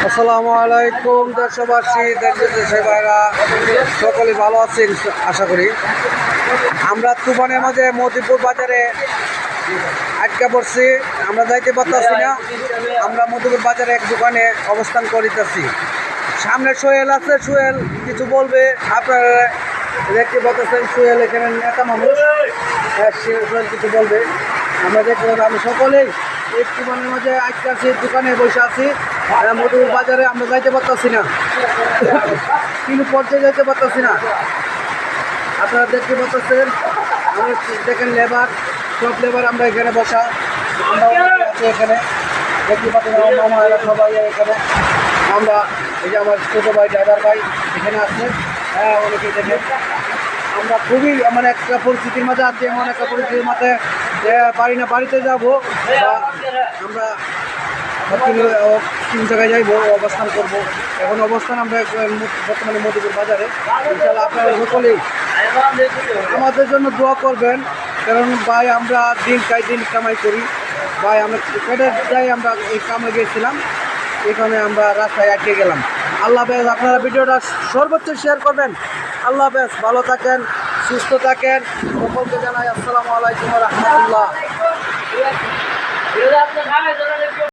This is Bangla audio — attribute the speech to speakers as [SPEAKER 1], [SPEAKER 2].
[SPEAKER 1] আসসালামু আলাইকুম দেশবাসী, দেশের ভাইরা সকলে ভালো আছেন আশা করি। আমরা তুফানের মাঝে মতিপুর বাজারে আটকা পড়ছি, আমরা যাইতে পারতেছি না। আমরা মতিপুর বাজারে এক দোকানে অবস্থান করিতেছি। সামনে সোহেল আছে, সোহেল কিছু বলবে। আপনারা দেখতে পাচ্ছেন সোহেল এখানে নেতা মানুষ, সোহেল কিছু বলবে। আমরা দেখতে পাবো আমি সকলেই এই তুফানের মাঝে আটকা আছি, দোকানে বসে আছি মতিপুর বাজারে। আমরা যাইতে পারতেছি না, কিন্তু পর্যায়ে যাইতে পারতেছি না। আপনারা দেখতে পাচ্ছেন, আমরা দেখেন লেবার, সব লেবার আমরা এখানে বসা। আমরা আছি এখানে, দেখতে পাচ্ছেন আমার মামা এরা সবাই এখানে। আমরা এই যে আমার ছোটো ভাই ড্রাইভার ভাই এখানে আছে, অনেকে দেখেন। আমরা খুবই মানে একটা পরিস্থিতির মাঝে আছি, এমন একটা পরিস্থিতির মাঝে পারি না বাড়িতে যাবো। আমরা তিন জায়গায় যাইবো, অবস্থান করব। এখন অবস্থান আমরা বর্তমানে মতিপুর বাজারে। ইনশাআল্লাহ আপনারা সকলেই আমাদের জন্য দোয়া করবেন, কারণ ভাই আমরা দিন কামাই করি ভাই। আমরা পেটের যাই, আমরা এই কামে গিয়েছিলাম, এখানে আমরা রাস্তায় আটকে গেলাম। আল্লাহ হাফেজ। আপনারা ভিডিওটা সর্বোচ্চ শেয়ার করবেন। আল্লাহ হাফেজ, ভালো থাকেন, সুস্থ থাকেন। সকলকে জানাই আসসালামু আলাইকুম ওয়া রাহমাতুল্লাহ।